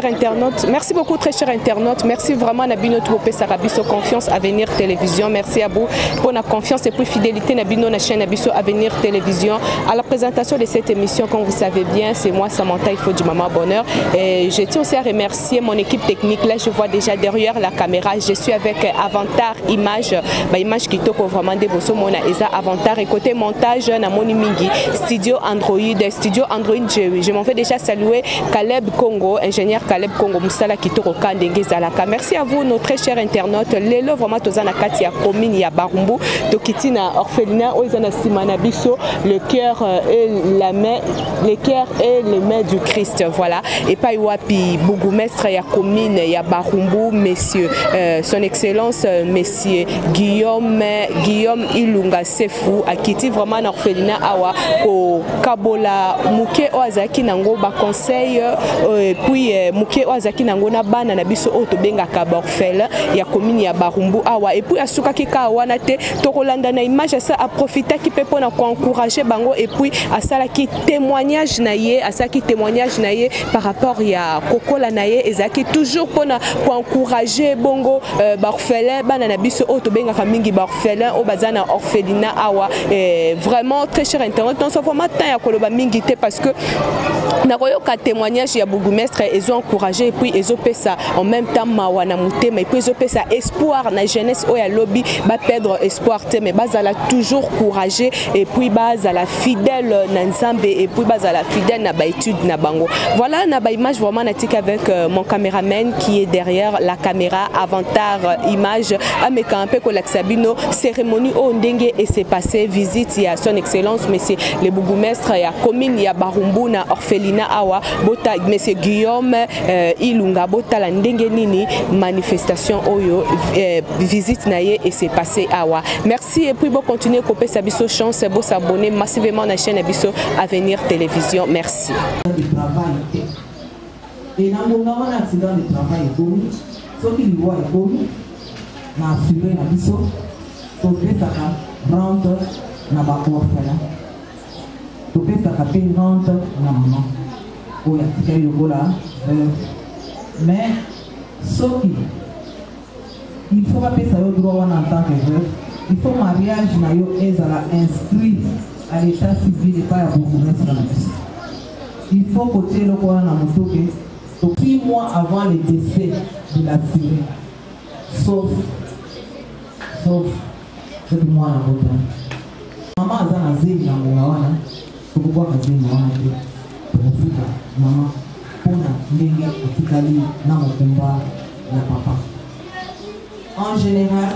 chers internautes. Merci beaucoup, très chers internautes. Merci vraiment, Nabino Topé Sarabiso, confiance Avenir Télévision. Merci à vous pour la confiance et pour fidélité, Nabino, la chaîne Abiso Avenir Télévision. À la présentation de cette émission, comme vous savez bien, c'est moi, Samantha, il faut du Maman Bonheur. Et je tiens aussi à remercier mon équipe technique. Là, je vois déjà derrière la caméra, je suis avec Avantar Image. Image qui toko vraiment des bosso, mon Avantar. Et côté montage, Namoni Mingi, Studio Android, je m'en fais déjà saluer Caleb Congo, ingénieur Caleb Congo, Moussala Kitoko Kandenge Zalaka. Merci à vous, nos très chers internautes. Lelo vraiment Tozana Katia Komini ya Barumbu, Tokitina Orphelina, Oizana Simana Bisso, le cœur et la main, le cœur et les mains du Christ. Voilà. Et pas Wapi, Bougumestre ya Komine ya Barumbu, messieurs, son excellence, messieurs Guillaume Ilunga Sefu, Akiti vraiment Orphelina Awa, au Kabola, Mouké Oazaki Nango, ba conseil, puis Mouké Oazaki Nango na bana na biso Otobenga Kaborfel, ya Komini ya Barumbu Awa, et puis Asuka Kika Wanate, Tokolanda na image ça a profité qui peut pour encourager Bango, et puis à ça qui témoignage naie, à ça qui témoignage naie par rapport ya Kokola naie, et ça qui toujours pour encourager Bongo, Barfel, bana na biso Otobenga Kamingi Barfel, Obazana Orphelina Awa, vraiment très cher internet, on se voit matin ya Koloba Mingi parce que Naroyoka témoignage ya Bougumestre, ils ont encouragé et puis ils ont fait ça en même temps Mawana Moutema et puis ils ont fait ça espoir na jeunesse oya lobby ba perdre espoir mais bazala toujours courageux et puis bazala fidèle na Nzambe et puis bazala fidèle na ba étude na bango. Voilà na ba image vraiment natique avec mon caméraman qui est derrière la caméra Avantar Image ameka un peu Kolaxabino cérémonie au Ndenge et c'est passé visite ya son excellence monsieur le Bougumestre ya commune ya Barumbu na Orphelina Awa bota monsieur Guillaume Ilunga bota la Ndenge nini manifestation oyo visite naie et c'est passé Awa. Merci et puis bon continuer couper sa biso chance bon s'abonner massivement à la chaîne Abiso Avenir Télévision. Merci. Et dans mon accident de travail commis, ce qui lui voit commis, na assuré na biso, to pesa ka rente na ba orphelin. To pesa ka pe rente na maman. Oya tika yokola. Mais ce qui il faut pas payer ça au droit en tant que veuve. Il faut mariage na yo ezala inscrit à l'état civil et pas à Bougumestre. Il faut côté le quoi na motoke 6 mois avant le décès de la fille. Sauf c'est moi na moto. Maman azana zeli na mwana. Tukubwa kazini mwana te. Tukufika mama pona ndenge otikali na mokumba ya papa. En général,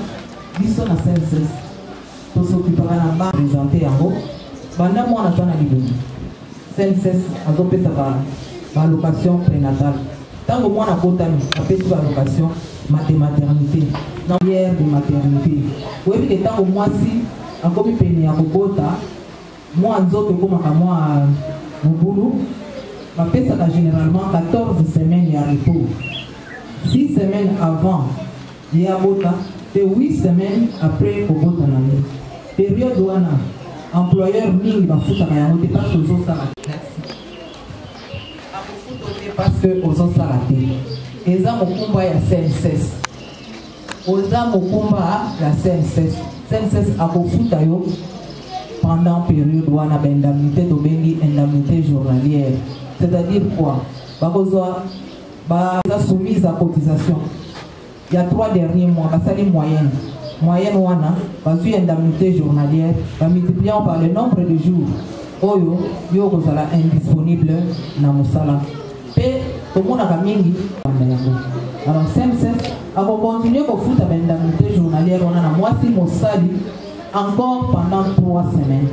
biso na CNSS, to s'occupera na ba présenter yango. Banda mwana tana liboni. CNSS azopesa ba location prénatale. Tango mwana kotami, apesi ba location maternité. Na hier de maternité. Oui, que tango mwasi akomi peni ya kobota, moi nzoto komaka moi mobulu, bapesaka généralement 14 semaines ya repos. 6 semaines avant ya bota et 8 semaines après kobota na ye. Période wana employeur mingi bafutaka yango te parce que ozosala te. Parce que ozosala te. Eza mokumba ya CNSS. Oza mokumba ya CNSS. CNSS akofuta yo pendant période wana ba indemnité to bengi indemnité journalière. C'est-à-dire quoi? Bakozwa ba soumise à cotisation. Il y a 3 derniers mois, ça c'est moyenne. Moyenne wana, parce que indemnité journalière, multipliant par le nombre de jours. Oyo, yo kozala indisponible na mosala. Et tout le monde a mingi. Alors CNSS a continué à foutre l'indemnité journalière. On a la moitié mosali encore pendant 3 semaines.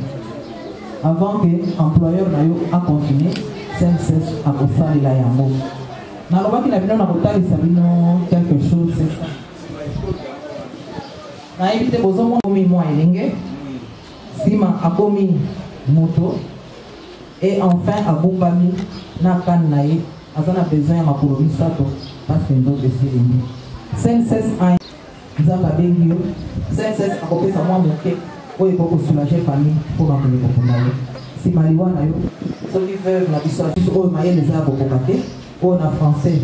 Avant que l'employeur a continué, CNSS a fait la yambo. Dans le bas qu'il a vu quelque chose, c'est ça. Na évité que vous ayez moi et Sima a commis moto et enfin a bombami na kanaï. Azana besoin ma colonie sato parce que nous décidons. CNSS a Nzamba bengio. CNSS a coupé sa moi monter pour soulager famille pour remplir le populaire. Si Maliwa na yo, ceux qui veulent la histoire, au maïe les arbres pour capter, on a français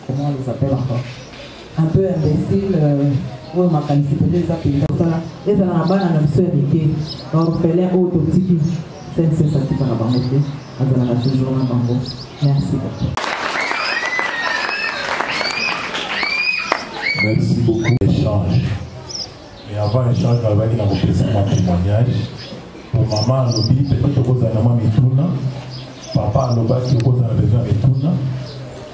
comment on les appelle encore, un peu imbécile, où ma qualité peut-être ça pays ça et ça n'a pas la même chose hérité orphelin autotique c'est ça qui va la monter à la toujours en bango. Merci merci beaucoup d'échange. Mais avant l'échange, on va dire un témoignage. Pour maman, l'obi, peut-être que vous avez un papa, l'obi, que vous avez besoin de tout.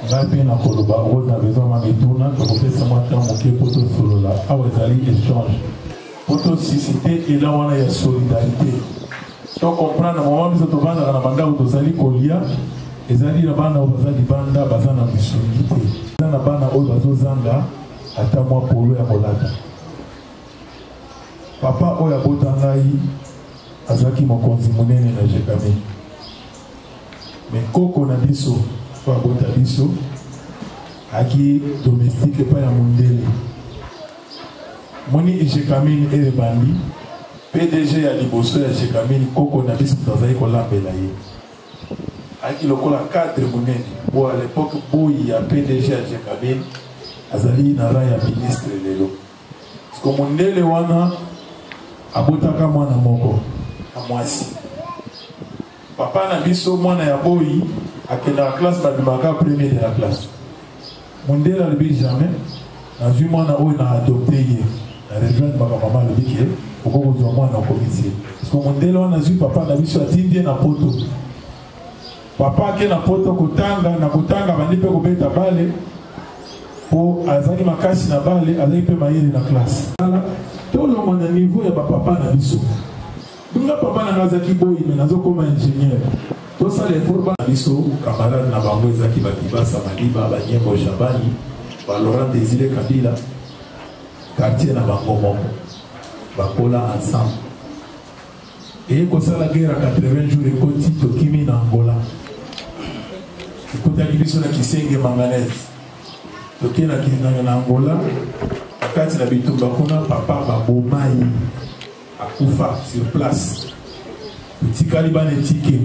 Ngapi na koloba oza besoin ma mituna to kopesa mwata moke poto solola awa ezali échange poto susciter et là wana ya solidarité to comprendre moment biso to banda na banda to zali kolia ezali na banda bazali banda bazana bisolité na bana oyo bazozanga ata mwa polo ya kolata papa oyo abota ngai azaki mokonzi monene na Jekami mais koko na biso pour abota biso aki domestique pa ya mondele moni Jekami et bandi PDG ya liboso ya Jekami koko na biso tozali kolambela ye aki lokola cadre monene pour à l'époque boyi ya PDG ya Jekami azali na ra ya ministre lelo parce que mondele wana abotaka mwana moko amwasi papa na biso mwana ya boyi akenda la classe babimaka premier de la classe mondele alobi jamais nazwi mwana oyo na adopte ye na rejoindre baka mama alobi ke okokozwa mwana okomisi parce que mondele wana nazwi papa na biso atindi ye na poto papa ake na poto kotanga bandi mpe kobeta bale po azalaki makasi na bale azalaki mpe mayele na classe tolongo na niveau ya bapapa na biso dunga papa na ngazaki boyi me nazokoma ingénieur tosala effort na biso camarade na bango ezaki bakibasa maliba banyembo jabani Laurent Désiré Kabila quartier na bango moko bakola ensemble et kosala guerre à 80 jours ekoti tokimi na Angola ekotaki biso na Kisenge manganese toke na Angola akati na bitumba kuna papa babomai akufa sur place tikali bana tike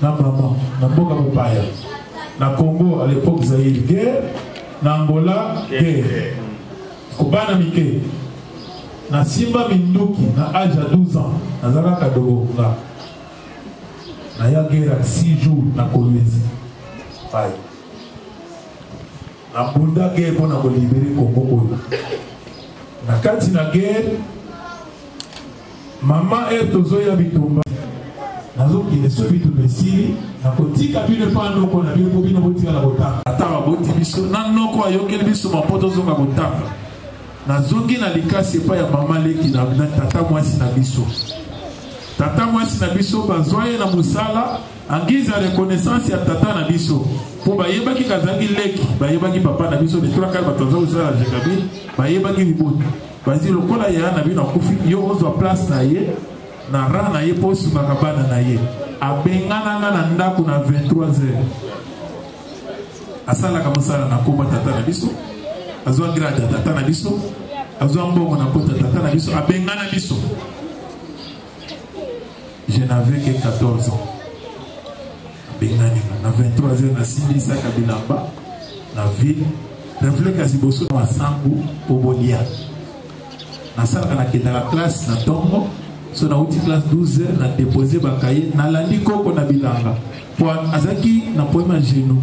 na maman na mboka mopaya na Congo à l'époque Zaïre guerre na Angola guerre kobana mike na simba minduki na âge à 12 ans nazaka kadogo nga na ya guerre 6 jours na Kolwezi pai na bunda guerre pour na libérer Congo oyo na kati na guerre maman tozoya bitumba nazokende so bitu besili na kotika bino pa noko na bino bino botika na botaka ataba boti biso na noko ayokeli biso mapoto zonga botaka nazongi na likasi pa ya mama leki na tata mwasi na biso bazwaye na musala angiza reconnaissance ya tata na biso po bayebaki kazangi leki bayebaki papa na biso de trois batonza usala Jekami bayebaki liboti bazi lokola ya na bino akufi yo ozwa place na ye na ra na ye po sumaka bana na ye abengana na ndako na 23h asalaka mosala na komba tata na biso azwa grade ya tata na biso azwa mbongo na kota tata na biso abengana biso. Je n'avais que 14 ans abengani na 23h na simbi saka bilamba na ville refleka siboso na sangu obolia nasalaka na kenda la classe na tongo so na uti classe 12h na déposer bakaye na landi koko na bilanga po azaki na poema genou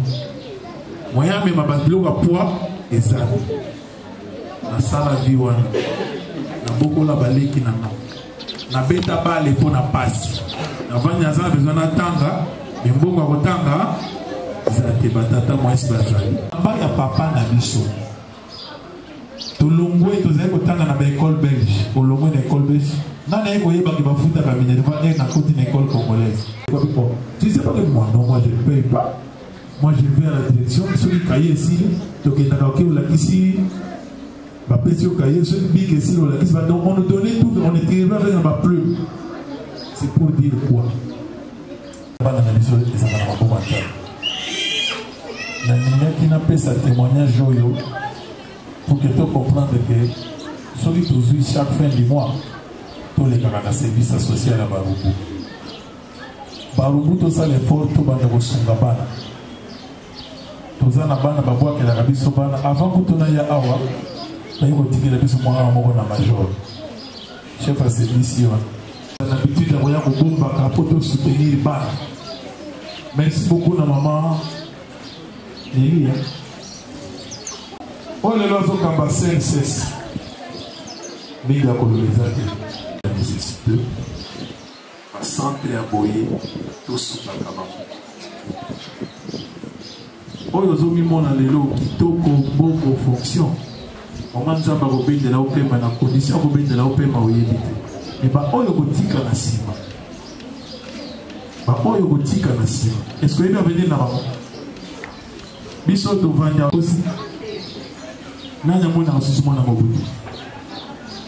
moya mema babiloko poa ezali na sala vie wana na bokola baleki na beta bale po na pasi na vanya za besoin na tanga mbongo ya kotanga zate batata mwasi bazali amba ya papa na biso tolongwe tozali kotanga na baécole belge olongwe na école belge nana ye koyebaki bafuta baminerva na koti na école congolaise tu sais pas que moi non moi je ne paye pas moi je vais à la direction soki kaye esili tokendaka oke olakisi bapesi okaye soki bik esili olakisi donc on nous donnait tout on n'était pas avec ma plume c'est pour dire quoi bana na biso ezaka na maboma te na ningaki napesa témoignage oyo pour que tu comprendre que soki tozwi chaque fin du mois tolekaka na service social ya barubu tosala effort tobanda kosunga bana tozana bana babwa ke la biso bana avant que tona ya awa tayo kotiki la biso mwana moko na major chef à service yo na habitude ya koya kobomba ka poto soutenir bana. Merci beaucoup na maman Elia. On est là au Kamba 5-6. Mais il a colonisé la nécessité. À centre à boyer, tout sous la Kamba. On est au Mimon à l'élo qui toque bon pour fonction. On m'a dit que Robin de la OPM à la condition Robin de la OPM à Oyébité. Et bah, on est au Tika na Sima. Bah, on est au Tika na Sima. Est-ce que vous avez venu là-bas? Biso to vanya aussi. Nanya mona asusu mona mobutu.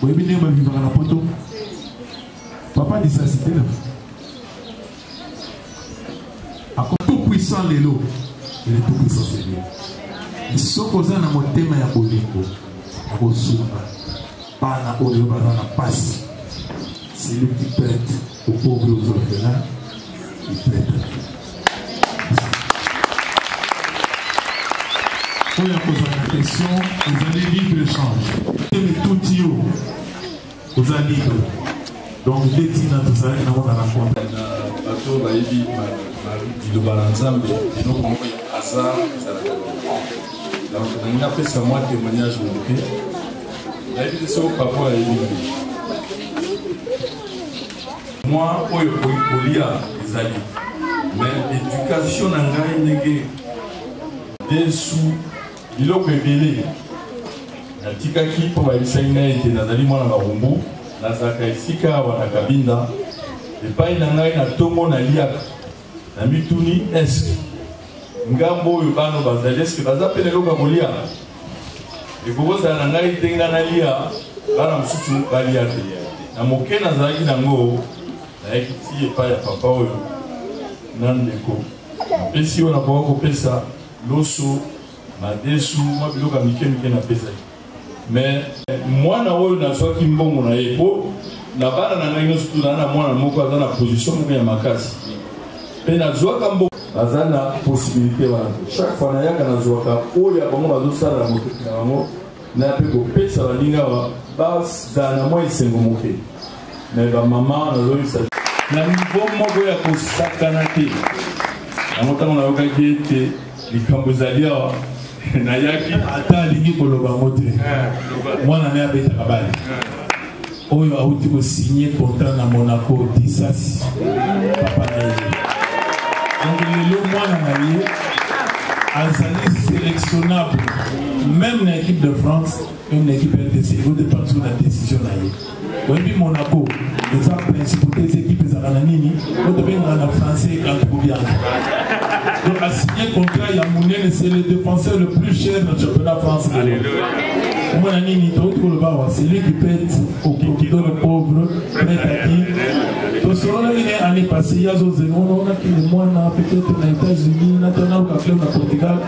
Boyebi ne ba vivre na poto. Papa dit ça c'était là. À tout puissant lelo, il est tout puissant Seigneur. Il sokoza na motema ya bolingo. Ya kosumba. Bana oyo bazana passe. C'est lui qui prête aux pauvres et aux orphelins. Il prête. Quand il y a posé la question, vous allez libre-échange. Et tout yo, vous allez libre. Donc, les dînes, tout ça, ils n'ont pas la rencontre. Bateau, baïbi, le balanzambe, et donc, on voit hasard, ça la donc, on a fait ça, moi, témoignage au début. Baïbi, c'est au papa, moi, pour lire les alliés. Mais l'éducation n'a pas été des sous. Il a révélé. La tikaki pour la Isaïna était dans l'aliment à Rumbu, dans sa kaisika ou à Kabinda. Et pas il en a une à Tomo na Liak. La Mituni est. Ngambo Yubano Bazales, que Baza Peneloka Molia. Et pour vous, ça n'a été dans la Lia, Baram Soutou Baliate. La Moké n'a pas été dans le mot. La Ekiti et pas ya papa ou Nandeko. Et si on a pas coupé ça, l'osso. Madesu, moi je suis na pesa. Mais moi na oyo na soki mbongo na yebo na bana na ngai surtout na mwana moko aza na position moko ya makasi. Pe na zwaka mbongo aza na possibilité wana. Chaque fois na yaka na zwaka oyo ya bango bazo sala na moto na bango na pe ko pesa balinga ba za na moi isengo moke. Mais ba maman na zo isa na niveau moko ya ko sakana te. Na motango na yoka kiete likambo zalia na yaki ata alingi koloba mote mwana me abeta kabali oyo auti ko signer contrat na Monaco disasi papa na ye donc lelo mwana na ye azali sélectionnable même na équipe de France même na équipe RDC il dépend de la décision na ye oui Monaco les principaux des équipes ezalaka nini otobenga na français quand bien. Donc, à signer contrat, il y a Mounene, c'est le défenseur le plus cher dans le championnat français. C'est lui qui pète au donne le pauvre, prêt à qui. Donc, selon l'année passée, il y a on a qui les mois, peut-être aux États-Unis, on a au Portugal.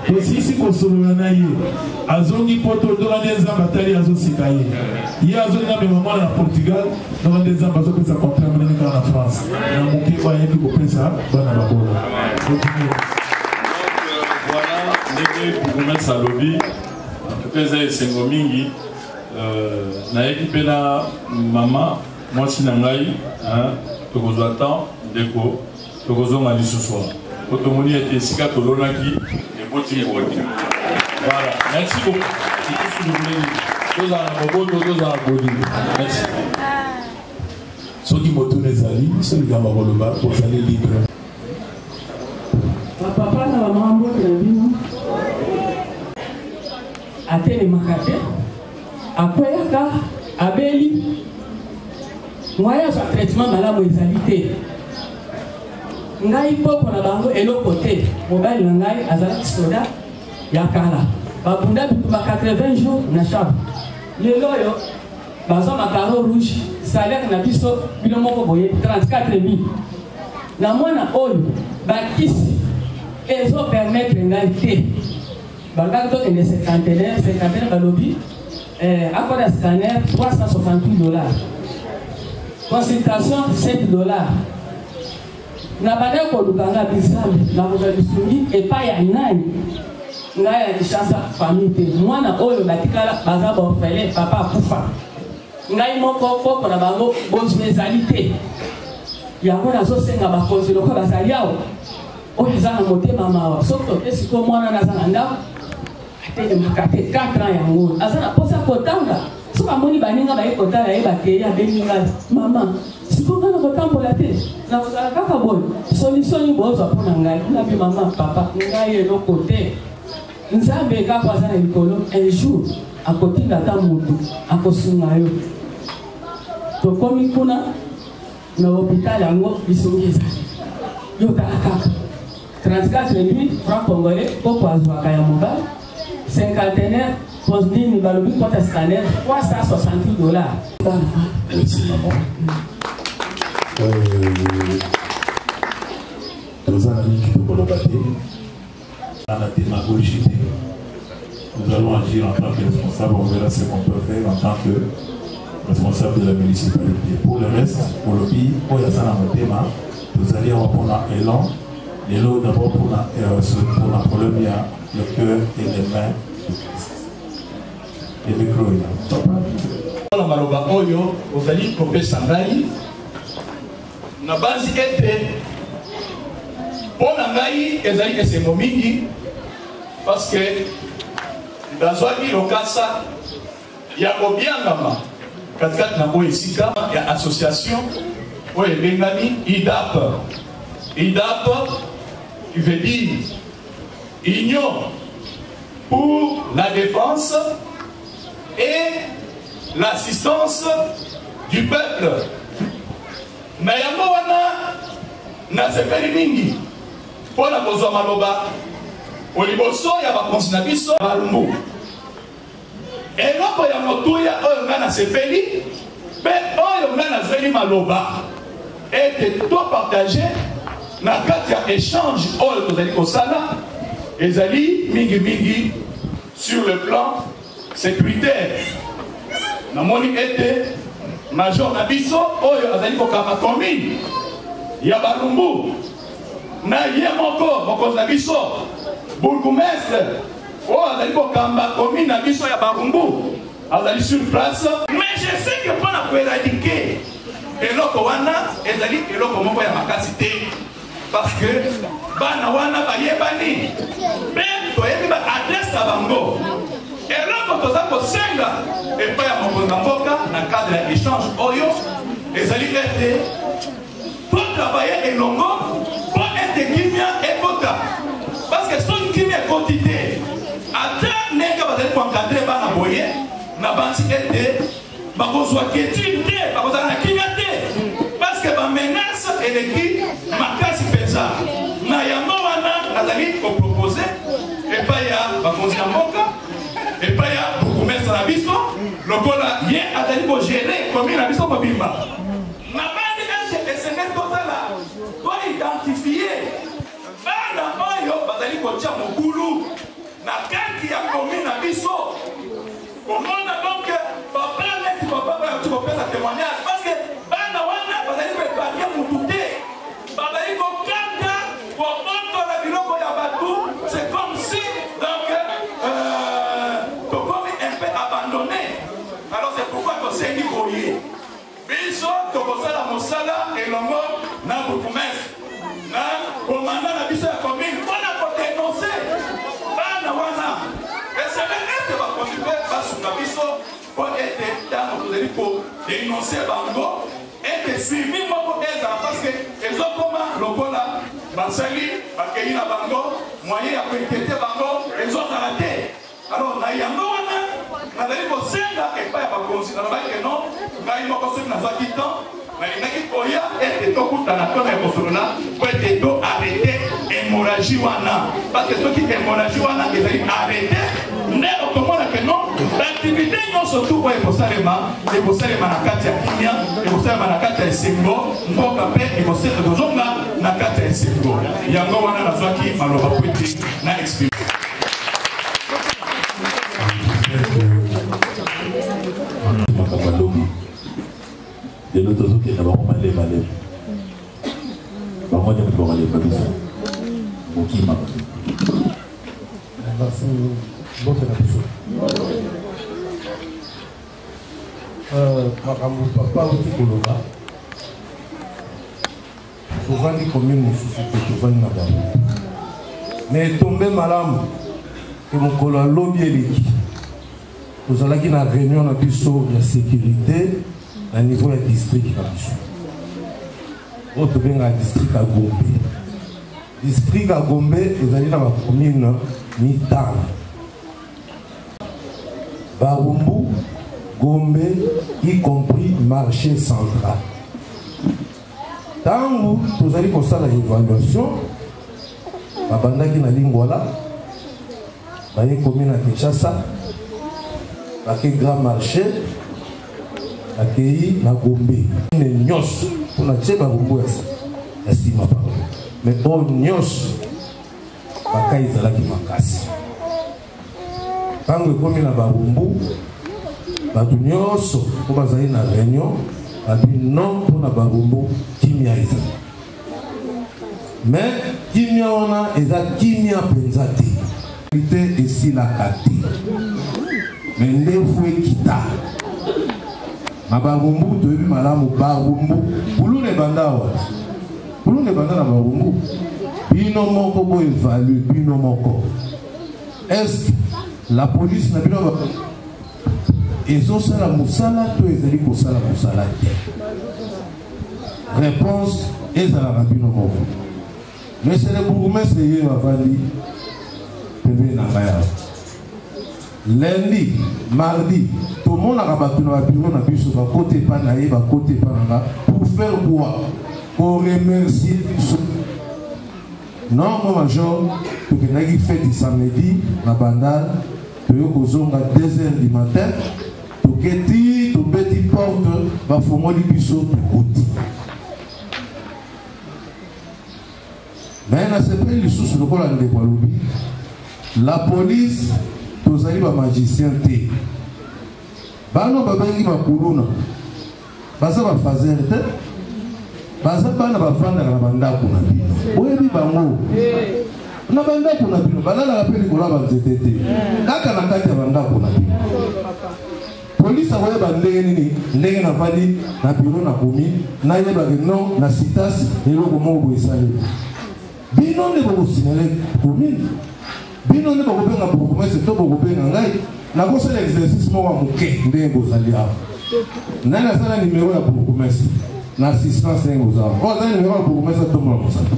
Donc, si c'est qu'on se renaille, à Zoni Poto, dans les ambatari, à Zosikaye. Il y a Zoni Mamma au Portugal, dans les ambassades que ça contrat en France. Il y a mon qui va y aller pour ça, dans la Babola. Voilà, pour vous mettre à lobby, en tout cas, c'est Ngomingi. Na équipe la maman, moi si nangai, tu vous attends, déco, tu vous en allez ce soir. Votre monnaie était si qu'à Tolona qui est botté. Voilà, merci beaucoup. C'est tout ce que vous voulez dire. Deux ans à Bodi. Merci. Ceux qui m'ont tourné Zali, ceux qui m'ont relevé, pour aller libre. Papa na maman mbote na bino atele makate akweyaka abeli moyen ya traitement malamu ezali te ngai poko na bango eloko te mobali na ngai azalaki soda ya kala babunda bitu ba 80 jours na chambre lelo oyo bazwa makaro rouge salaire na biso bino moko boye 34 000 na mwana oyo bakisi ezo permettre ngai te bangaki tokende cinquantenaire balobi akoda scanner $368 consultation $7 na bande kolukanga bisambe na kozwa bisungi epai ya nani ngai ya chance famille te mwana oyo batikala baza bofele papa akufa ngai moko poko na bango bozwi ezali te yango nazosenga bakonzi lokola bazali awa oyo eza na motema mawa soki topesi ko mwana naza na ndako atelemaka te 4 ans yango aza na posa kotanga soki amoni baninga baye kotala ye bakei abengi ngai mama sikoka na kotambola te nakozala kaka boye solution bozwa mpo na ngai nabi mama papa ngai eloko te nzambe kaka aza na likolo un jour akotinda ata motu akosunga yo tokomi kuna na hôpital yango bisungi ezali yo tala kaka 34 francs congolais poko azwaka ya mobali cinquantenaire posnini balobi kota scanner $360. Merci maman. Nous allons agir en tant que responsable, on verra ce qu'on peut faire en tant que responsable de la municipalité. Pour le reste, pour le pays, pour la salle en thème, nous allons reprendre un élan. Et là, d'abord, pour la problème, il y a le cœur et les mains de Christ. Les micros, il y a. La maloba oyo, vous allez couper sangai. Na base était pour nangai, ezali esemo mingi parce que dans une lokasa ya obiangama katikati na boye sika ya association oyo ebengami IDAP. IDAP qui veut dire Union pour la défense et l'assistance du peuple. Na yango wana na sepeli mingi pona kozwa maloba oliboso ya bakonzi na biso balumbu eloko ya motuya oyo nga na sepeli mpe oyo nga nazweli maloba ete to partage na kati ya échange oyo tozali kosala ezali mingi sur le plan sécuritaire. Namoni ete major na biso oyo azali kokama commune ya Balumbu na ye moko mokonzi na biso bourgmestre oyo azali kokamba commune na biso ya Balumbu azali sur place. Mais je sais que mpona koéradiquer eloko wana ezali eloko moko ya makasi te parce que bana wana bayebani mpe toyebi ba adresse na bango eloko toza kosenga epai ya mokonzi na mboka na cadre ya échange oyo ezali ete po travailler elongo po ete kimia ekota parce que soki kimia ekoti te ata ndenge bazali koencadre bana boye na bansi ete bakozwaki étude te bakozala na kimia te parce que bamenace eleki makasi mpenza na yango wana nazali kopropose epai ya bakonzi na mboka epai ya bourgmestre na biso lokola ye azali kogere commune na biso mobimba na bandi ete esengeli kozala koidentifie bana oyo bazali kotia mobulu na kati ya commune na biso komona donc papa neti papa bayoti kopesa témoignage parce que bana wana bazali koepargne mutu te bazali kokanga komontola biloko ya batu c'est comme si donc tokomi un peu abandonné. Alors c'est pourquoi tosengi boye biso tokosala mosala elongo na bourgmestre na komanda na biso ya commune mpona kodenonce bana wana esele ete bakonzi mpe basunga biso po ete ntango tozali kodenonce bango ete suivi moko ezala parce que ezokoma lokola basali bakei na bango moyen ya koinquiete bango ezokala te. Alors na yango wana nazali kosenga epai ya bakonzi nalobaki ke non ngai moko soki nazwaki temps nalingaki koya ete tokutana mpona ya kosolola po ete to arrete hémorragie wana parce que soki hémorragie wana ezali arrete nde okomona ke non baaktivité nyonso tu oyo ekosalema na kati ya kimia ekosalema na kati ya esengo mboka mpe ekozonga na kati ya esengo yango wana nazwaki maloba po ete na explique. De l'autre côté, il y a vraiment mal. Par moi, il y a pas de ça. Papa oti koloba tovandi commune mosusu te tovandi na bango mais etombe malamu ke mokolo alobi eleki tozalaki na réunion na biso ya sécurité na niveau ya district na biso oyo tobengaka district ya Gombe. District ya Gombe ezali na bacommune mitano: Barumbu, Gombe, y compris marché central. Tangu tozali kosala évaluation babandaki na Lingwala, baye commune ya Kinshasa, bake grand marché, bakei na Gombe ne nyonso mpona tie Barumbu ya nsima pao, mais oyo nyonso bakai ezalaki makasi. Tango ekomi na Barumbu bato nyonso po bazali na réunion babi non mpona Barumbu kimia ezali, mais kimia wana eza kimia mpenza te esilaka te, mais ndefu ekita na Barumbu. Toyebi malamu Barumbu bulune banda wa bulune banda na Barumbu bino moko bo évalue bino moko, est-ce la police na bino ezosala mosala to ezali kosala mosala te? Réponse ezala na bino moko. Monsieur le bourgmestre ye avandi pembe na ngai awa lundi mardi tomonaka bato na babiro na biso bakote epa na ye bakote epa na nga pour faire quoi? Pour remercier biso. Non mon major tokendaki fête samedi na Bandal, toyo kozonga 2h du matin, toketi tobeti porte bafongoli biso tokoti. Mais na sepeli lisusu lokola ndeko alobi la police tozali ba magicien te, bano babengi bakuluna baza bafazer te, baza bana bafandaka na bandako na bino oyebi bango na bandako na bino balalaka mpe likolo ya banzete te kaka na kati ya bandako na bino. Polisi akoyeba ndenge nini ndenge navandi na biro na komi nayebake non na sitas eloko moko boye esali bino nde bokosinale komine, bino nde bokobenga bokomese to bokobenga ngai nakosala exercice moko ya moke ndenge bozali awa. Nani nasala nimero ya bokomese na assistance ndenge bozala o azali nimero ya bokomese atombola mosala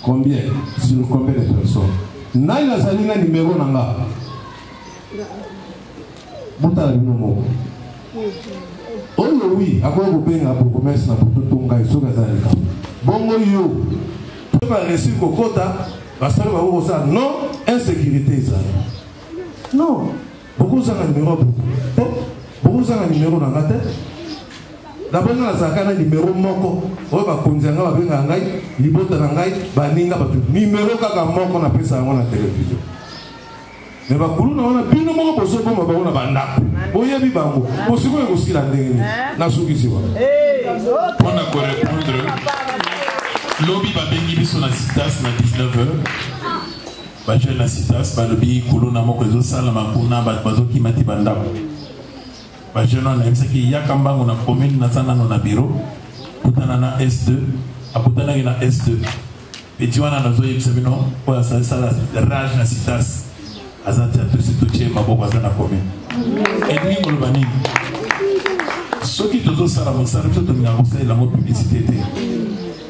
combien sur combien de personnes? Nani nasali na nimero na nga botala bino moko oyo wi akoya kobenga bokomese na bototo ngai soki azala likambo bongo yo ba resi kokota basali ba kosa non insécurité ezali non bokozanga numéro bokozanga numéro na ngate d'abord na zaka na numéro moko oyo bakonzanga babenga ngai libota na ngai baninga batu numéro kaka moko na pesa yango na télévision. Mais bakulu na wana bino moko boso bomba bango na bandako boyebi bango bosiko ekosila ndenge nini nasukisiwa mpona korépondre lobi babengi biso na sitas na 19h bajeune na sitas balobi kuluna moko ezosalama kuna bato bazokima ti bandako bajeune wana ayebisaki yaka mbango na commune naza nano na biro kutana na S2 akutanaki na S2 eti wana nazoyebisa bino oyo asalisala rage na sitas aza ti atosi totie maboko aza na commune edingi koloba nini soki tozosala mosala biso tolinga kosalela yango publicité te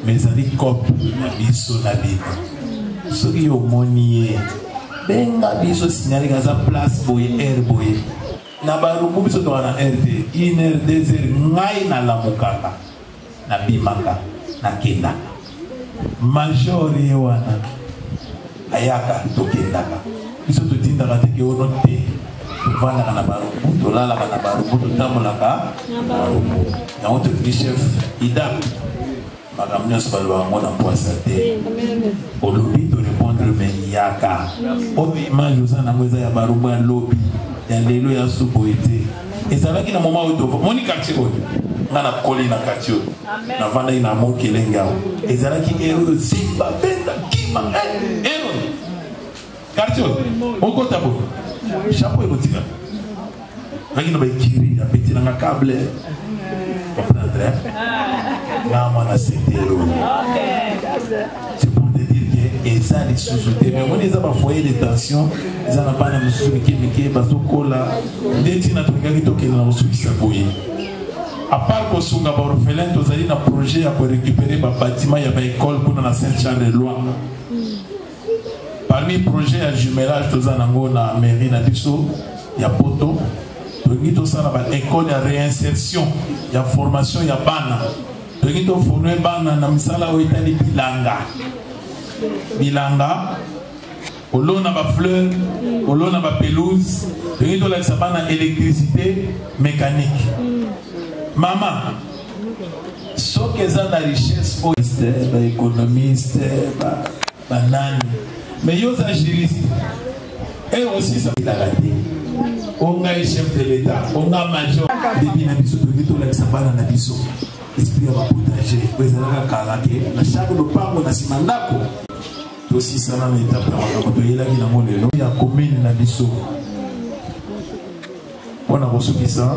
mais ezali cope na biso na bino soki yo omoni ye benga biso signalika aza place boye aire boye na Barumbu biso toka na aire te 1h 2h ngai nalamukaka nabimaka nakendaka major ye wana ayaka tokendaka biso totindaka teke ono te tovandaka na Barumbu tolalaka na Barumbu totambolaka na Barumbu yango tokiki chef idap makambo nyonso balobaka ngo na mpwasa te olobi torépondre me yaka oyo image oza nango eza ya Barumbu ya lobi ya lelo ya suboye te ezalaki na moma oyo tomoni quartier oyo nga na koli na quartier oyo navandaki na mokelenge awo ezalaki ero oyo simba benda kima ero quartier on compte à bout chapeau et motiva avec nos béquilles à petit dans un câble comprendre là on a c'est pour te dire que et ça les sous-soutés mais on les a pas foyer de tension ils en a pas de sous-soutés mais parce que là dès que notre gars qui toque dans le sous-soutés à part que sur le orphelin, nous avons un projet pour récupérer le bâtiment, il y a une école pour la Saint-Charles-de-Loire. Parmi les projets à jumelage, nous avons la mairie de Bissau, il y a Poto, nous avons une école de réinsertion, il y a formation, il y a Bana. Nous avons formé Bana dans le salon où il y a Bilanga. Bilanga, au long de la fleur, au long de la pelouse, nous avons une électricité mécanique. Maman, ce que ça la richesse, les économistes, les nani, mais ils sont juristes. Et aussi, ça a raté. On a un chef de l'État, on a un major. Depuis Nabiso, tout le monde a Nabiso. L'esprit va protéger. Vous avez un calaqué. La chaque de pango na simandako. Aussi, ça n'a pas été pour la il y a commune Nabiso. On a reçu ça.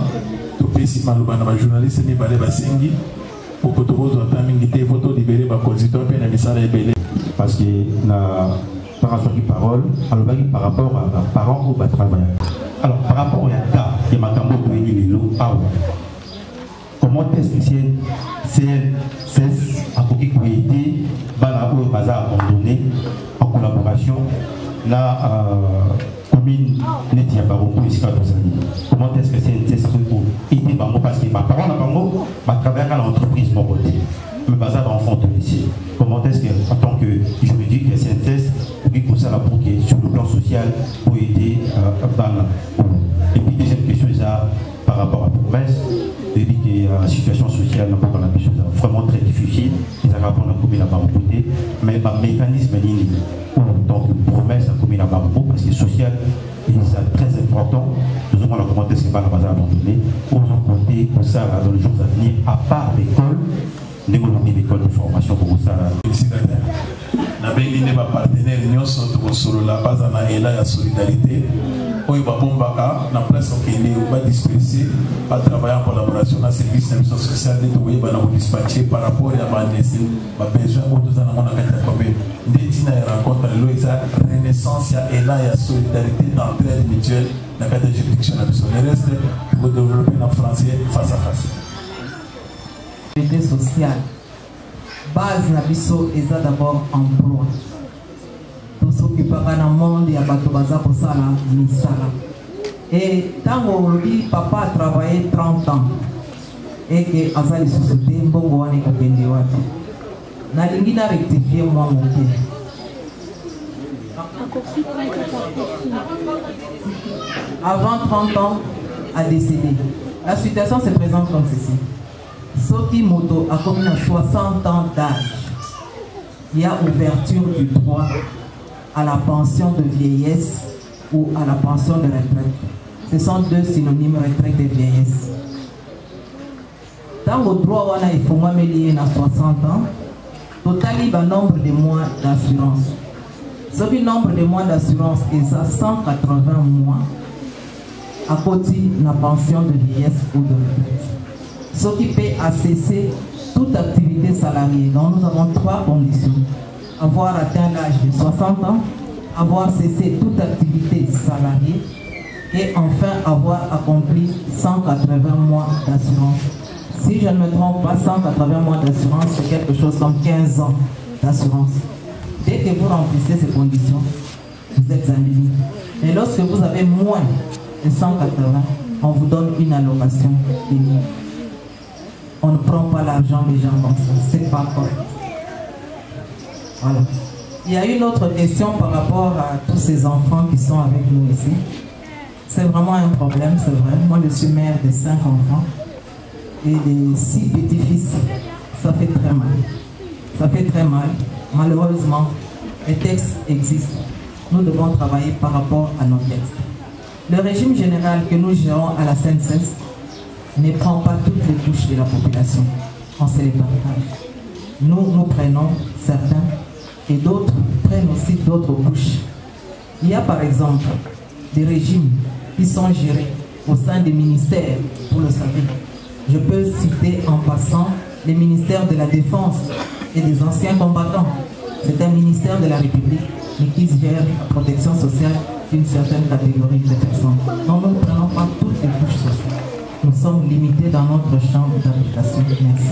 Si maluba na journaliste ni balé basengi pour que tous les gens photo libéré ba constituant pe na misala ebele parce que na par rapport à parole alors par rapport à parents ou ba travail alors par rapport à cas et makambo to ni lelo awa comment est-ce que c'est à pour qui aider bana ou baza abandonné en collaboration la commune n'est pas beaucoup ici comment est-ce que c'est pour aider Bango parce que ma parole à Bango va travailler à l'entreprise mon côté mais bazar d'enfant de lycée comment est-ce que en tant que je me dis que c'est un test pour ça pour que sur le plan social pour aider Bana et puis deuxième question ça par rapport à la promesse de dire que la situation sociale n'a pas dans la mission vraiment très difficile ils ont rapport à la commune à Bango mais le mécanisme en tant que promesse à la commune à Bango parce que social et c'est très important. Nous avons la commenter ce qui va la base abandonnée. Nous avons compté pour ça dans les jours à venir, à part l'école, nous avons mis l'école de formation pour ça. Nous avons mis des partenaires, nous sommes sur la base de la solidarité. Nous avons la place qui est dispersée, pas travailler en collaboration dans le service de mission sociale, nous avons dispatché par rapport à la besoin de nous avons rencontre la renaissance et la solidarité d'entraide mutuelle dans la juridiction nationale. Le reste, pour développer en français face à face. La sécurité sociale, base nabiso est d'abord emploi. Tout ce qui parle dans le monde, il y a bateau baza pour ça là, misala. Et tant que papa a travaillé 30 ans et que Azali société, bon on est au wati. Na lingi na rectifier moi mon pied. Avant 30 ans, a décédé. La situation se présente comme ceci. Soki Moto a commis 60 ans d'âge. Il y a ouverture du droit à la pension de vieillesse ou à la pension de retraite. Ce sont deux synonymes, retraite et vieillesse. Dans le droit, il faut m'améliorer à 60 ans. Total, il y a un nombre de mois d'assurance. Ce nombre de mois d'assurance est à 180 mois à côté de la pension de vieillesse ou de retraite. Ce qui peut cesser toute activité salariée. Donc nous avons trois conditions. Avoir atteint l'âge de 60 ans, avoir cessé toute activité salariée et enfin avoir accompli 180 mois d'assurance. Si je ne me trompe pas, 180 mois d'assurance, c'est quelque chose comme 15 ans d'assurance. Dès que vous remplissez ces conditions, vous êtes admis. Et lorsque vous avez moins de 180, on vous donne une allocation bénie. On ne prend pas l'argent des gens comme ça, c'est pas correct. Voilà. Il y a une autre question par rapport à tous ces enfants qui sont avec nous ici. C'est vraiment un problème, c'est vrai. Moi, je suis mère de 5 enfants et de 6 petits-fils. Ça fait très mal. Ça fait très mal. Malheureusement, les textes existent. Nous devons travailler par rapport à nos textes. Le régime général que nous gérons à la CNSS ne prend pas toutes les couches de la population. On se les partage. Nous prenons certains et d'autres prennent aussi d'autres couches. Il y a par exemple des régimes qui sont gérés au sein des ministères, vous le savez. Je peux citer en passant les ministères de la Défense et des anciens combattants. C'est un ministère de la République, mais qui gère la protection sociale d'une certaine catégorie de personnes. Donc nous ne prenons pas toutes les couches sociales. Nous sommes limités dans notre champ d'application. Merci.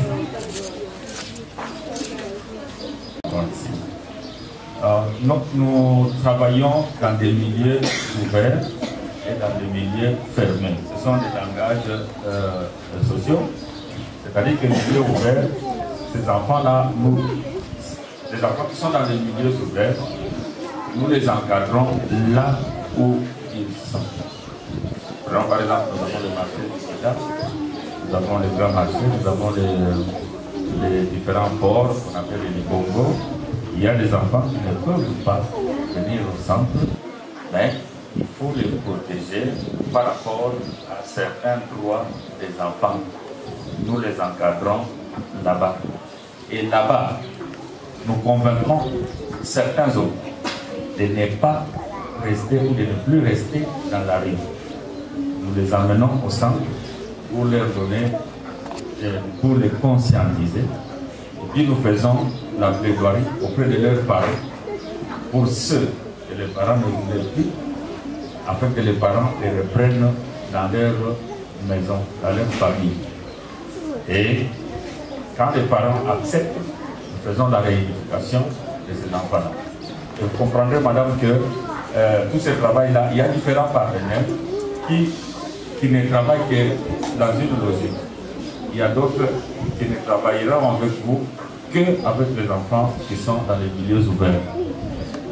Nous travaillons dans des milieux ouverts et dans des milieux fermés. Ce sont des langages sociaux. C'est-à-dire que les milieux ouverts, ces enfants-là, les enfants qui sont dans les milieux ouverts, nous les encadrons là où ils sont. Par exemple, nous avons le marché du Sida, nous avons les grands marchés, nous avons les différents ports qu'on appelle les Congo. Il y a des enfants qui ne peuvent pas venir au centre, mais il faut les protéger par rapport à certains droits des enfants. Nous les encadrons là-bas. Et là-bas, nous convaincons certains autres de ne pas rester ou de ne plus rester dans la rue. Nous les emmenons au centre pour leur donner, pour les conscientiser. Et puis nous faisons la plaidoirie auprès de leurs parents pour ceux que les parents ne voulaient plus, afin que les parents les reprennent dans leur maison, dans leur famille. Et quand les parents acceptent, nous faisons la rééducation de ces enfants-là. Et vous comprendrez, madame, que tout ce travail-là, il y a différents partenaires qui ne travaillent que dans une logique. Il y a d'autres qui ne travailleront avec vous qu'avec les enfants qui sont dans les milieux ouverts.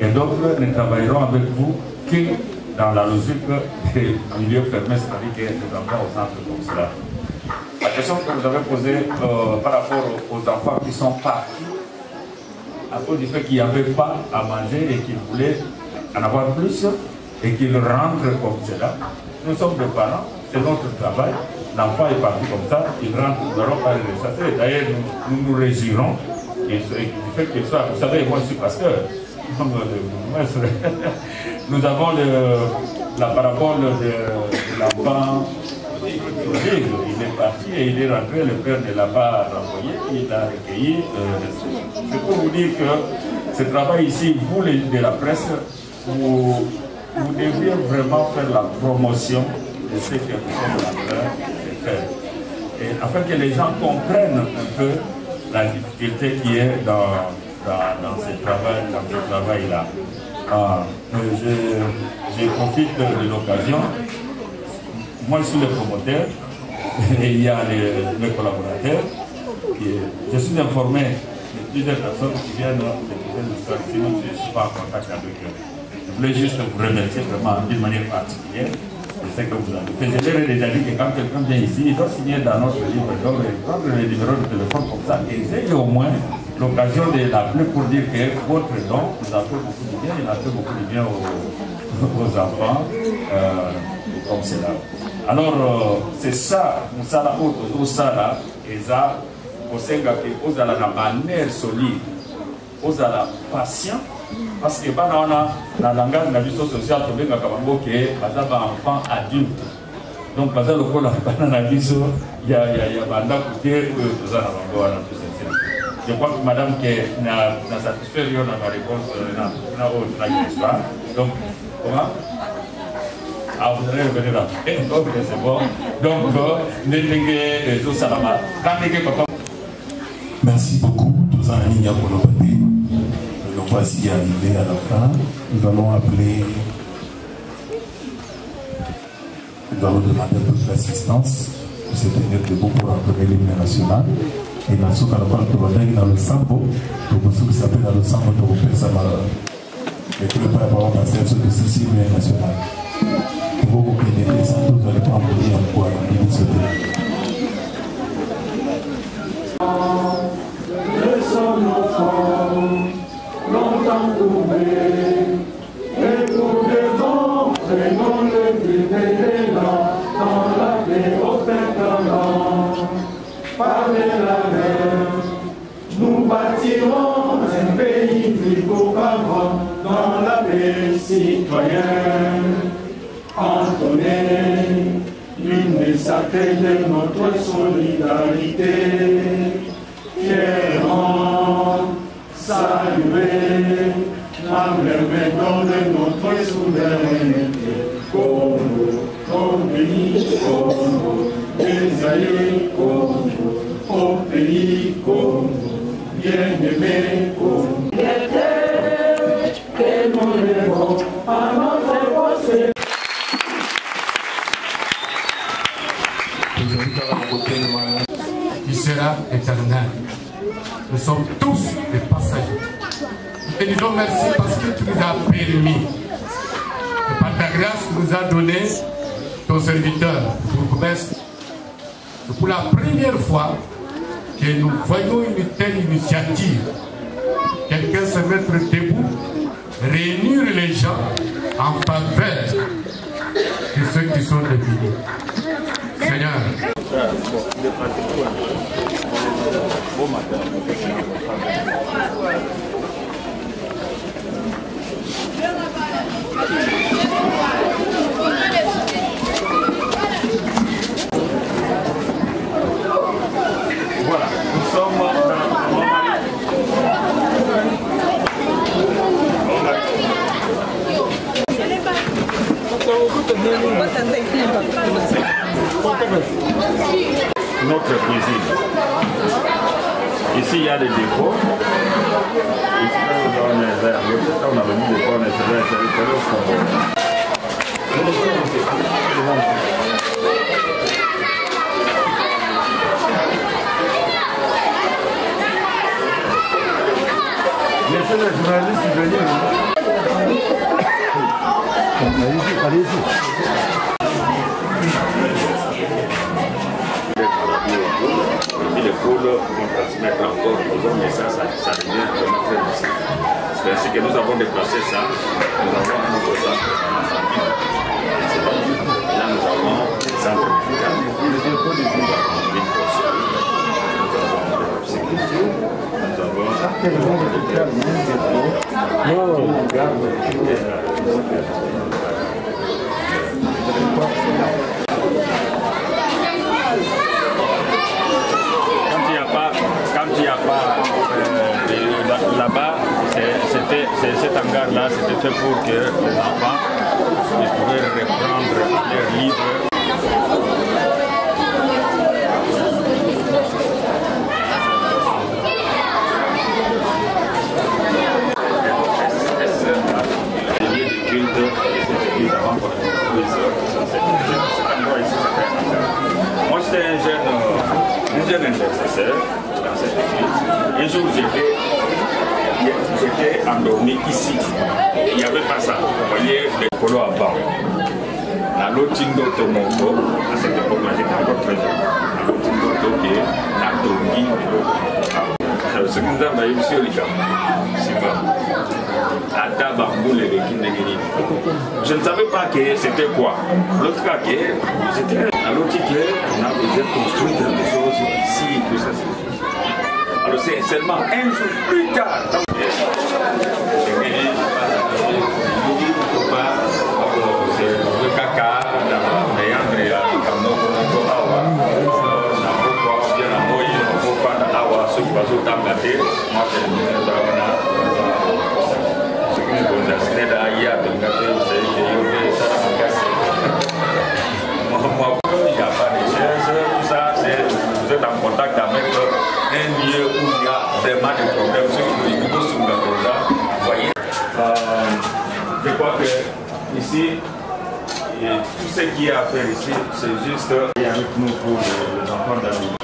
Et d'autres ne travailleront avec vous que dans la logique des milieux fermés, c'est-à-dire que les enfants au centre comme cela. La question que vous avez posée par rapport aux enfants qui sont partis, à cause du fait qu'ils n'avaient pas à manger et qu'ils voulaient en avoir plus et qu'ils rentrent comme cela. Nous sommes des parents, c'est notre travail. L'enfant est parti comme ça, il rentre, nous n'allons pas le chasser. D'ailleurs, nous régirons du fait qu'il soit. Vous savez, moi je suis pasteur. Nous avons la parabole de l'enfant. Il est parti et il est rentré, le père ne l'a pas renvoyé, il l'a recueilli. C'est pour vous dire que ce travail ici, vous de la presse, vous devriez vraiment faire la promotion de ce que vous êtes en train de faire. Et afin que les gens comprennent un peu la difficulté qui est dans ce travail-là. Je profite de l'occasion. Moi, je suis le promoteur et il y a mes collaborateurs. Je suis informé de plusieurs personnes qui viennent d'écouter l'histoire, sinon je ne suis pas en contact avec eux. Je voulais juste vous remercier vraiment d'une manière particulière. Je sais que vous avez fait. Je leur ai déjà dit que quand quelqu'un vient ici, il doit signer dans notre livre d'or et prendre le numéro de téléphone comme ça. Et j'ai au moins l'occasion de l'appeler pour dire que votre don nous a fait beaucoup de bien, il a fait beaucoup de bien aux enfants, comme cela. Alors, c'est ça, nous avons tout ça, et ça, aux la manière solide, aux la patient, parce que dans le langage de la vie sociale, il y a un enfant adulte. Donc, par exemple, il y a un côté je crois que madame qui n'a satisfait ma réponse, donc, comment? Ah, vous allez revenir là. Donc, c'est bon. Donc, merci beaucoup. Tous en ligne pour nos papiers. Nous voici arrivés à la fin. Nous allons appeler. Nous allons demander un peu d'assistance pour se tenir debout pour appeler l'hymne national. Et dans ce cas, dans le sambo, donc ce qui s'appelle dans le sambo, donc on peut savoir. Et tout le préparant passer sur le système national. Pour vous qui êtes descendus, vous allez prendre un point et sauter. Nous sommes enfants, longtemps trouvés, et pour devant, prenons le but de l'élan, dans la paix au printemps. Par la mer, nous bâtirons un pays plus qu'auparavant, dans la paix citoyenne. de notre solidarité, fièrement saluer l'emblème de notre souveraineté. Congo, au pays Congo, des alliés Congo, au pays Congo, bien-aimé Congo. Que nous levons à notre procès. Il sera éternel. Nous sommes tous des passagers. Et disons merci parce que tu nous as permis. Et par ta grâce, tu nous as donné ton serviteur, bourgmestre. Pour la première fois que nous voyons une telle initiative, quelqu'un se mettre debout, réunir les gens en faveur de ceux qui sont démunis. Seigneur. Voilà, nous sommes dans notre cuisine. Ici, il y a des dépôts. Ici, on est vers on a mis des dépôts, on est laissez les journalistes venir. Allez-y, allez-y. Les poules vont transmettre encore aux hommes, mais ça devient vraiment très difficile. C'est ainsi que nous avons déplacé ça. Nous avons un nouveau centre là, nous avons des centres médicaux. Là-bas, cet hangar-là, c'était fait pour que les enfants puissent reprendre leur livre. Moi, j'étais un jeune intercesseur dans cette église. Un jour, j'étais endormi ici. Il n'y avait pas ça. Vous voyez les colos à bas. Dans l'autre Tomoto, à cette époque-là, j'étais encore très jeune. Dans l'autre Tomoto, qui est Natongi. Ce que nous avons eu sur les gens, c'est pas. Je ne savais pas que c'était quoi. L'autre cas, j'étais à l'autre on a besoin de construire des choses ici et tout ça. Alors c'est seulement un jour plus tard. Le caca, vous êtes en contact avec un lieu où il y a vraiment des problèmes. Ceux qui nous écoutent sur le programme, vous voyez. Je crois que ici, tout ce qu'il y a à faire ici, c'est juste avec nous pour les enfants d'amis.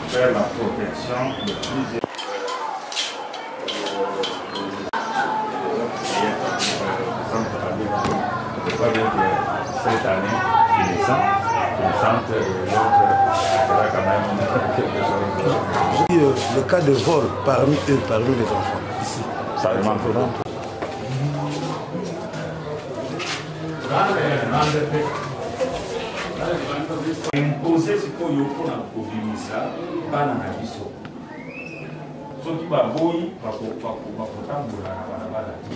Faire la protection de plusieurs. Je crois bien que cette année, finissant, sera quand même quelque chose. Le cas de vol parmi eux, parmi les enfants, ici, ça demande vraiment. Imposer ce qu'on y a pour la bana na biso. Soki baboyi bakotambola na balabala te.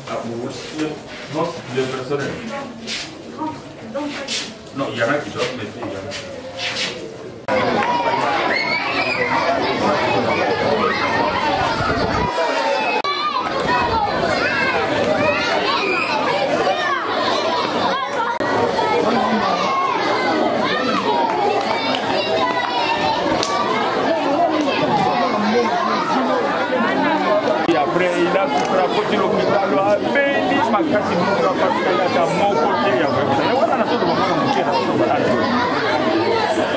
Non, le personnel. Non, il y en a qui doivent mettre, il y en a. Après, il a frappé l'hôpital, il a béni ma casse, il a fait mon côté.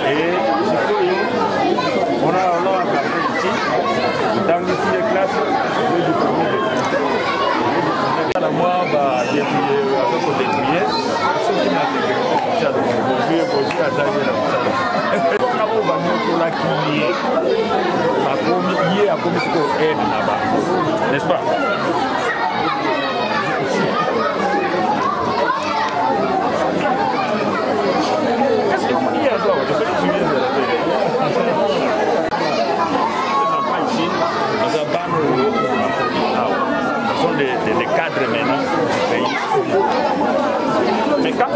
Et on a encadré ici, dans les classes, moi, avec côté de billets, ceux qui m'ont n'est-ce pas? Qu'est-ce que vous dites alors? Je sais que tu viens de la télé. Ici, dans un ban ce sont des cadres maintenant du pays. Mais quand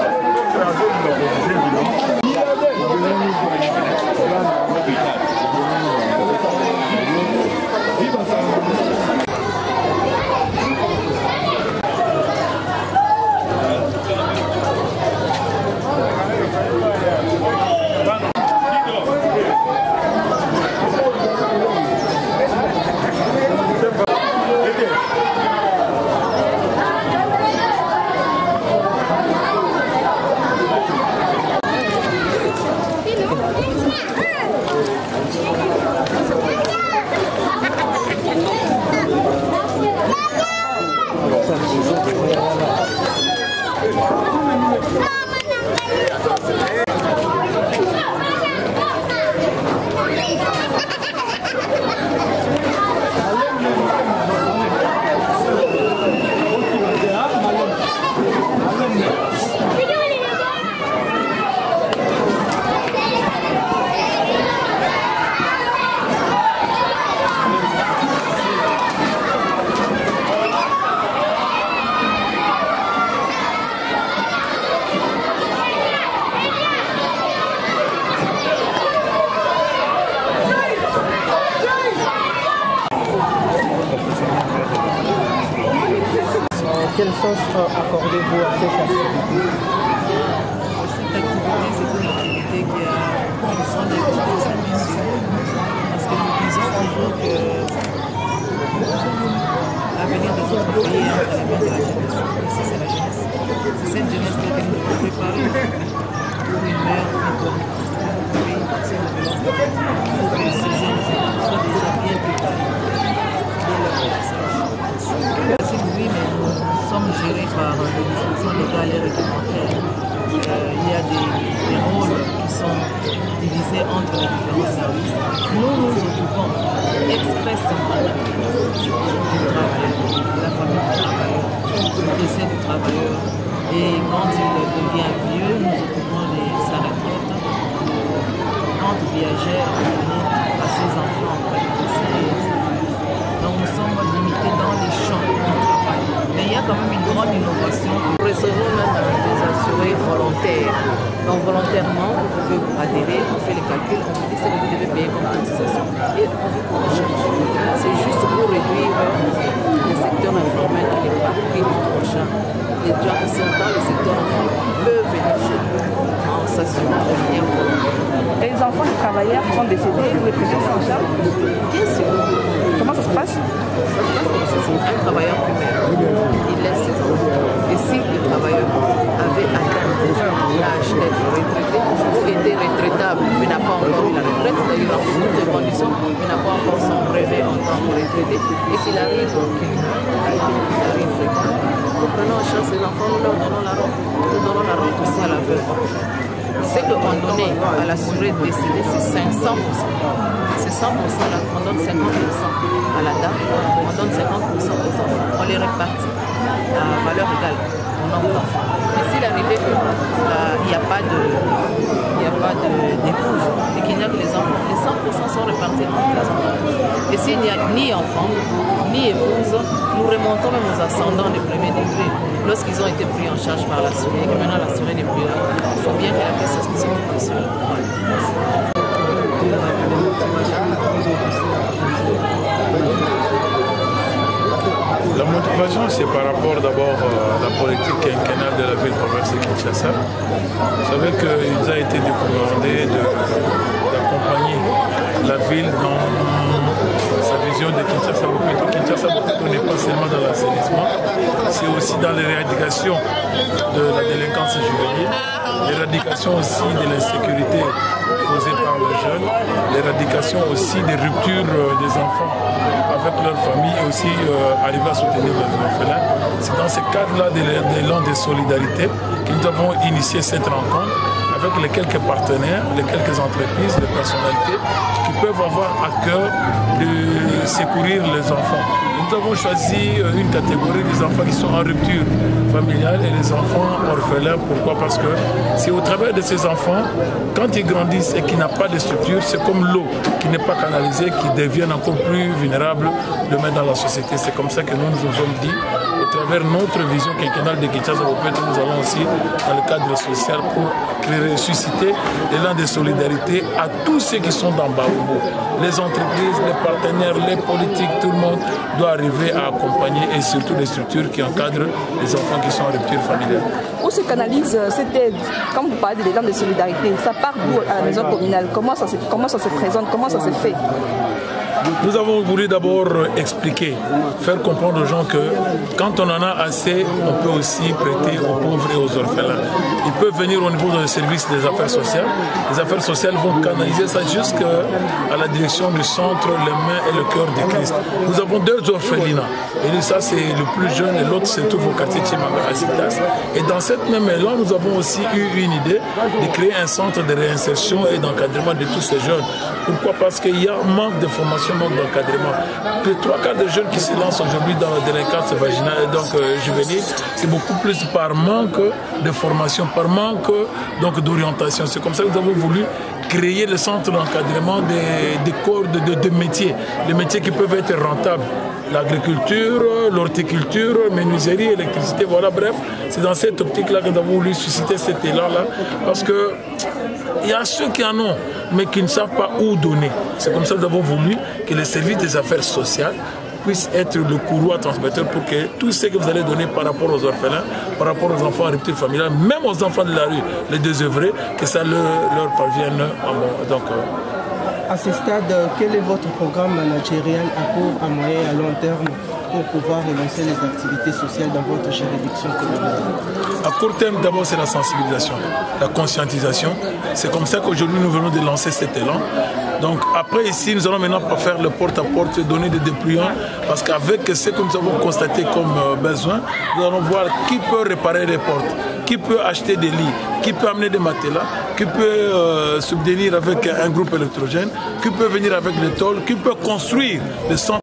Quel sens accordez-vous à cette activité? Cette activité, c'est une activité qui a le sens des choses, parce que nous disons toujours que l'avenir de notre pays est entre les mains de la jeunesse. Ici, c'est la jeunesse. C'est cette jeunesse qui nous doit préparer pour une meilleure vie pour le pays. Si nous voulons, il faut que ces jeunes soient déjà bien préparés dès leur passage. Oui, mais nous sommes gérés par des dispositions légales et réglementaires. Il y a des rôles qui sont divisés entre les différents services. Nous nous occupons expressément du travailleur, de la famille du travailleur, du décès du travailleur. Et quand il devient vieux, nous occupons de sa retraite. Quand viagère, à ses enfants, à ses. Donc nous sommes limités dans les champs du travail. Mais il y a quand même une grande innovation. Nous recevons même des assurés volontaires. Donc volontairement, vous pouvez adhérer, on fait les calculs, on vous dit ce que vous devez payer comme cotisation. Et on vous recharge. C'est juste pour réduire le secteur informel qui n'est pas pris du trop cher. Les gens qui sont dans le secteur informel peuvent venir chez nous en s'assurant de venir volontaire. Et les enfants des travailleurs sont décédés, vous les prenez en charge? Bien sûr. Comment ça se passe? Ça se passe comme ceci. Un travailleur primaire, il laisse ses enfants. Et si le travailleur avait atteint l'âge d'être retraité ou était retraitable mais n'a pas encore eu la retraite, c'est-à-dire dans toutes les conditions, mais n'a pas encore son brevet en tant que retraité, et qu'il arrive fréquemment, nous prenons en charge ces enfants, nous leur donnons la rente. Nous donnons la rente aussi à la veuve. Ce qu'on donnait à l'assuré décédé, c'est 500%. Ces 100%-là, on donne 50% à la dame, on donne 50% aux enfants, on les répartit. à valeur égale au nombre d'enfants. Mais s'il arrivait qu'il n'y a pas d'épouse et qu'il n'y a que les enfants, les 100% sont répartis dans les enfants. Et s'il n'y a ni enfants, ni épouse, nous remontons même aux ascendants du premier degré. Lorsqu'ils ont été pris en charge par la souris, que maintenant la souris n'est plus là, il faut bien que la question se pose sur le problème. La motivation, c'est par rapport d'abord à la politique quinquennale de la ville provinciale de Kinshasa. Vous savez qu'il a été recommandé d'accompagner la ville dans sa vision de Kinshasa Bopeto. Kinshasa Bopeto n'est pas seulement dans l'assainissement, c'est aussi dans l'éradication de la délinquance juvénile, l'éradication aussi de l'insécurité causée par les jeunes, l'éradication aussi des ruptures des enfants avec leur famille et aussi arriver à soutenir les orphelins. C'est dans ce cadre-là d'élan de solidarité que nous avons initié cette rencontre avec les quelques partenaires, les quelques entreprises, les personnalités qui peuvent avoir à cœur de secourir les enfants. Nous avons choisi une catégorie des enfants qui sont en rupture familiale et les enfants orphelins. Pourquoi? Parce que c'est au travers de ces enfants, quand ils grandissent et qu'ils n'ont pas de structure, c'est comme l'eau qui n'est pas canalisée, qui deviennent encore plus vulnérables demain dans la société. C'est comme ça que nous nous sommes dit, au travers notre vision quinquennale de Kinshasa Bopeto, nous allons aussi dans le cadre social pour ressusciter l'élan de solidarité à tous ceux qui sont dans Baoumou. Les entreprises, les partenaires, les politiques, tout le monde doit arriver à accompagner et surtout les structures qui encadrent les enfants qui sont en rupture familiale. Où se canalise cette aide? Quand vous parlez de l'élan de solidarité, ça part d'où à la maison communale? Comment ça se présente? Comment ça se fait? Nous avons voulu d'abord expliquer, faire comprendre aux gens que quand on en a assez, on peut aussi prêter aux pauvres et aux orphelins. Ils peuvent venir au niveau du service des affaires sociales. Les affaires sociales vont canaliser ça jusqu'à la direction du centre Les Mains et le Cœur du Christ. Nous avons 2 orphelinats. Et ça, c'est le plus jeune et l'autre se trouve au quartier Chimanga à Citas. Et dans cette même élan, nous avons aussi eu une idée de créer un centre de réinsertion et d'encadrement de tous ces jeunes. Pourquoi? Parce qu'il y a un manque de formation, manque d'encadrement. Les 3/4 des jeunes qui se lancent aujourd'hui dans la délinquance vaginale, donc juvénile, c'est beaucoup plus par manque de formation, par manque d'orientation. C'est comme ça que nous avons voulu créer le centre d'encadrement des corps de métiers, des métiers qui peuvent être rentables. L'agriculture, l'horticulture, menuiserie, électricité, voilà, bref, c'est dans cette optique-là que nous avons voulu susciter cet élan-là, parce que il y a ceux qui en ont, mais qui ne savent pas où donner. C'est comme ça que nous avons voulu que le service des affaires sociales puisse être le courroie transmetteur pour que tout ce que vous allez donner par rapport aux orphelins, par rapport aux enfants en rupture familiale, même aux enfants de la rue, les désœuvrés, que ça leur parvienne en bon. Donc, à ce stade, quel est votre programme managérial à court, à moyen et à long terme pour pouvoir relancer les activités sociales dans votre juridiction communale? À court terme, d'abord, c'est la sensibilisation, la conscientisation. C'est comme ça qu'aujourd'hui, nous venons de lancer cet élan. Donc après ici, nous allons maintenant faire le porte-à-porte, donner des déployants, parce qu'avec ce que nous avons constaté comme besoin, nous allons voir qui peut réparer les portes, qui peut acheter des lits, qui peut amener des matelas, qui peut subvenir avec un groupe électrogène, qui peut venir avec les tôles, qui peut construire des centres